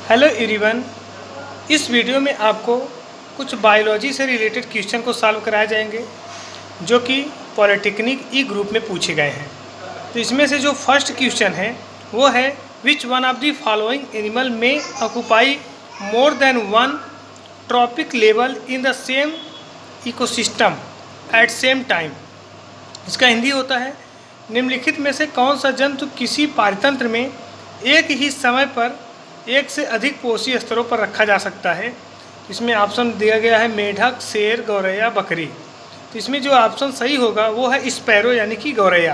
Hello everyone. इस video में आपको कुछ बायोलॉजी से रिलेटेड क्वेश्चन को सॉल्व कराए जाएंगे जो कि पॉलिटेक्निक ई ग्रुप में पूछे गए हैं। तो इसमें से जो फर्स्ट क्वेश्चन है वो है which one of the following animal में occupy more than one trophic level in the same ecosystem at same time. इसका हिंदी होता है निम्नलिखित में से कौन सा जंतु किसी पारितंत्र में एक ही समय पर एक से अधिक पोषी स्तरों पर रखा जा सकता है। इसमें ऑप्शन दिया गया है मेढक, शेर, गौरैया, बकरी। तो इसमें जो ऑप्शन सही होगा वो है स्पैरो यानी कि गौरैया,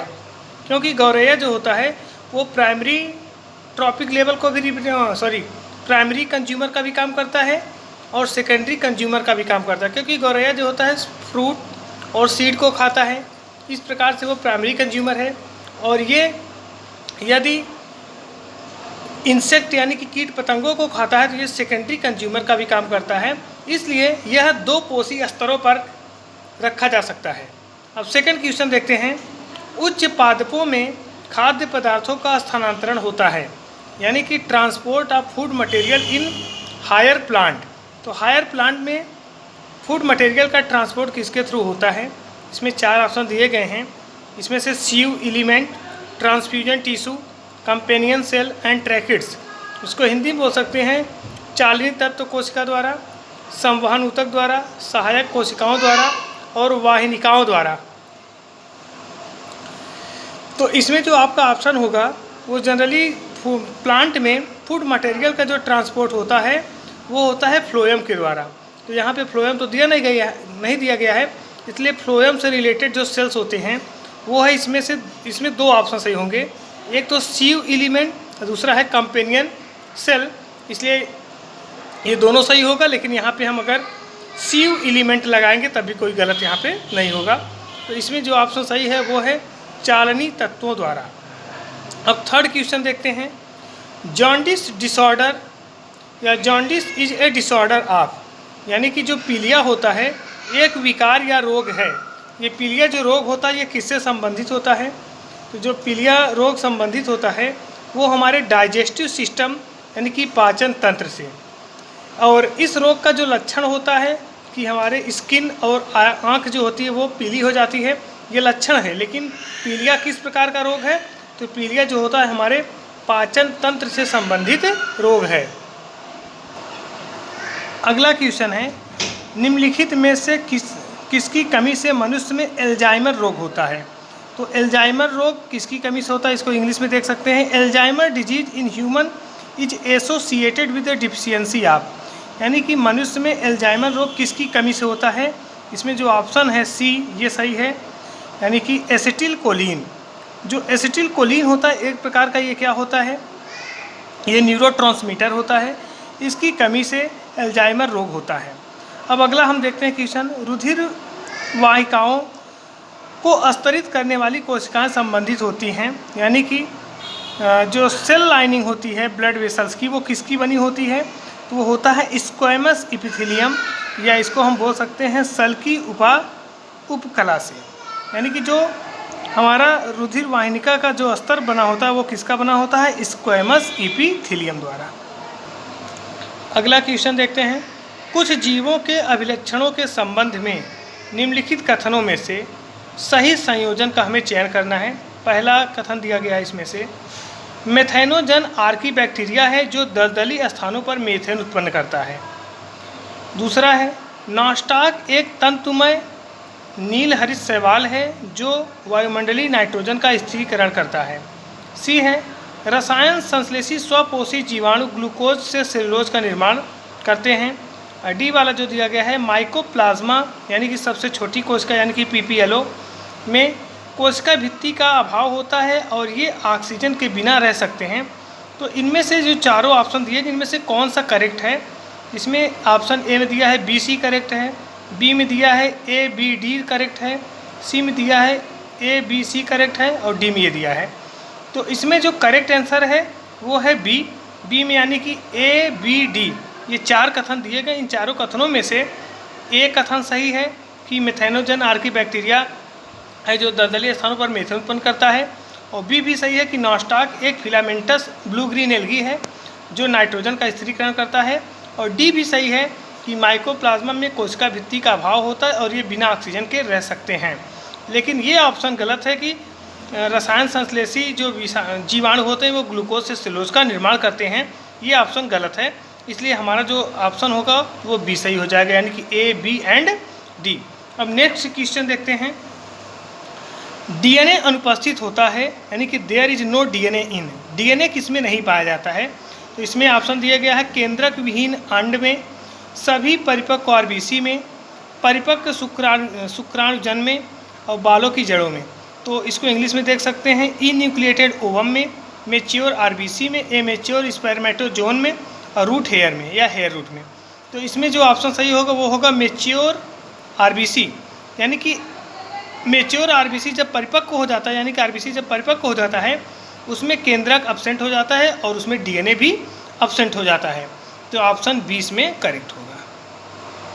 क्योंकि गौरैया जो होता है वो प्राइमरी ट्रॉपिक लेवल को भी प्राइमरी कंज्यूमर का भी काम करता है और सेकेंडरी कंज्यूमर का भी काम करता है, क्योंकि गौरैया जो होता है फ्रूट और सीड को खाता है। इस प्रकार से वो प्राइमरी कंज्यूमर है और ये यदि इंसेक्ट यानी कि कीट पतंगों को खाता है तो ये सेकेंडरी कंज्यूमर का भी काम करता है। इसलिए यह दो पोषी स्तरों पर रखा जा सकता है। अब सेकंड क्वेश्चन देखते हैं। उच्च पादपों में खाद्य पदार्थों का स्थानांतरण होता है यानी कि transport of food material in higher plant. तो हायर प्लांट में फूड मटेरियल का ट्रांसपोर्ट किसके थ्रू होता है? इसमें चार ऑप्शन दिए गए हैं। इसमें से sieve element, transfusion tissue, companion cell and tracheids. इसको हिंदी में बोल सकते हैं चालनी तत्व कोशिका द्वारा, संवहन ऊतक द्वारा, सहायक कोशिकाओं द्वारा और वाहिनिकाओं द्वारा। तो इसमें जो आपका ऑप्शन होगा वो जनरली प्लांट में फूड मटेरियल का जो ट्रांसपोर्ट होता है वो होता है फ्लोएम के द्वारा। तो यहाँ पे फ्लोएम तो नहीं दिया गया है, इसलिए फ्लोएम से रिलेटेड जो सेल्स होते हैं वो है इसमें दो ऑप्शन सही होंगे। एक तो सीव एलिमेंट, दूसरा है कंपेनियन सेल। इसलिए ये दोनों सही होगा, लेकिन यहाँ पे हम अगर सीव एलिमेंट लगाएंगे तब भी कोई गलत यहाँ पे नहीं होगा। तो इसमें जो ऑप्शन सही है वो है चालनी तत्वों द्वारा। अब थर्ड क्वेश्चन देखते हैं। जॉन्डिस डिसऑर्डर या jaundice is a disorder of, यानी कि जो पीलिया होता है एक विकार या रोग है। ये पीलिया जो रोग होता है ये किससे संबंधित होता है? तो जो पीलिया रोग संबंधित होता है वो हमारे डाइजेस्टिव सिस्टम यानी कि पाचन तंत्र से। और इस रोग का जो लक्षण होता है कि हमारे स्किन और आँख जो होती है वो पीली हो जाती है, ये लक्षण है। लेकिन पीलिया किस प्रकार का रोग है? तो पीलिया जो होता है हमारे पाचन तंत्र से संबंधित रोग है। अगला क्वेश्चन है निम्नलिखित में से किसकी कमी से मनुष्य में एल्जाइमर रोग होता है? तो एल्जाइमर रोग किसकी कमी से होता है? इसको इंग्लिश में देख सकते हैं Alzheimer disease in human is associated with the deficiency of, यानी कि मनुष्य में एल्जाइमर रोग किसकी कमी से होता है? इसमें जो ऑप्शन है सी ये सही है, यानी कि एसिटिल कोलिन। जो एसिटिल कोलिन होता है एक प्रकार का ये क्या होता है? ये न्यूरोट्रांसमीटर होता है, इसकी कमी से एल्जाइमर रोग होता है। अब अगला हम देखते हैं क्वेश्चन। रुधिर वाहिकाओं को स्तरित करने वाली कोशिकाएं संबंधित होती हैं, यानी कि जो सेल लाइनिंग होती है ब्लड वेसल्स की वो किसकी बनी होती है? तो वो होता है स्क्वैमस एपिथेलियम, या इसको हम बोल सकते हैं सल की उपकला से। यानी कि जो हमारा रुधिर वाहिनिका का जो स्तर बना होता है वो किसका बना होता है? स्क्वैमस एपिथेलियम द्वारा। अगला क्वेश्चन देखते हैं। कुछ जीवों के अभिलक्षणों के संबंध में निम्नलिखित कथनों में से सही संयोजन का हमें चयन करना है। पहला कथन दिया गया है इसमें से मेथेनोजन आर्की बैक्टीरिया है जो दलदली स्थानों पर मीथेन उत्पन्न करता है। दूसरा है नॉस्टाक एक तंतुमय नील हरित शैवाल है जो वायुमंडलीय नाइट्रोजन का स्थिरीकरण करता है। सी है रसायन संश्लेषी स्वपोषी जीवाणु ग्लूकोज से सेलुलोज का निर्माण करते हैं। डी वाला जो दिया गया है माइकोप्लाज्मा यानी कि सबसे छोटी कोशिका यानी कि पीपीएलओ में कोशिका भित्ति का अभाव होता है और ये ऑक्सीजन के बिना रह सकते हैं। तो इनमें से जो चारों ऑप्शन दिए इनमें से कौन सा करेक्ट है? इसमें ऑप्शन ए में दिया है बी सी करेक्ट है, बी में दिया है ए बी डी करेक्ट है, सी में दिया है ए बी सी करेक्ट है और डी में ये दिया है। तो इसमें जो करेक्ट आंसर है वो है बी में, यानी कि ए बी डी ये चार कथन दिए गए। इन चारों कथनों में से एक कथन सही है कि मेथेनोजन आर्की बैक्टीरिया है जो दलदली स्थानों पर मीथेन उत्पन्न करता है, और बी भी सही है कि नॉस्टाक एक फिलामेंटस ब्लू ग्रीन एल्गी है जो नाइट्रोजन का स्थिरीकरण करता है। और डी भी सही है कि माइकोप्लाज्मा में कोशिका भित्ति का अभाव होता है और ये बिना ऑक्सीजन के रह सकते हैं। लेकिन ये ऑप्शन गलत है कि रसायन संश्लेषी जो जीवाणु होते हैं वो ग्लूकोज से सेलुलोज का निर्माण करते हैं। ये ऑप्शन गलत है, इसलिए हमारा जो ऑप्शन होगा वो बी सही हो जाएगा, यानी कि ए, बी एंड डी। अब नेक्स्ट क्वेश्चन देखते हैं। डीएनए अनुपस्थित होता है, यानी कि there is no DNA in. DNA किसमें नहीं पाया जाता है? तो इसमें ऑप्शन दिया गया है केंद्रक विहीन अंड में, सभी परिपक्व आरबीसी में, परिपक्व शुक्राणुजन में और बालों की जड़ों में। तो इसको इंग्लिश में देख सकते हैं इन्यूक्लिएटेड ओवम में, मेच्योर आरबीसी में, एमेच्योर स्पर्मेटोजोन में और रूट हेयर में या हेयर रूट में। तो इसमें जो ऑप्शन सही होगा वो होगा मेच्योर आरबीसी, यानी कि मेच्योर आरबीसी जब परिपक्व हो जाता है, यानी कि आरबीसी जब परिपक्व हो जाता है उसमें केंद्रक अब्सेंट हो जाता है और उसमें डीएनए भी अब्सेंट हो जाता है। तो ऑप्शन 20 में करेक्ट होगा।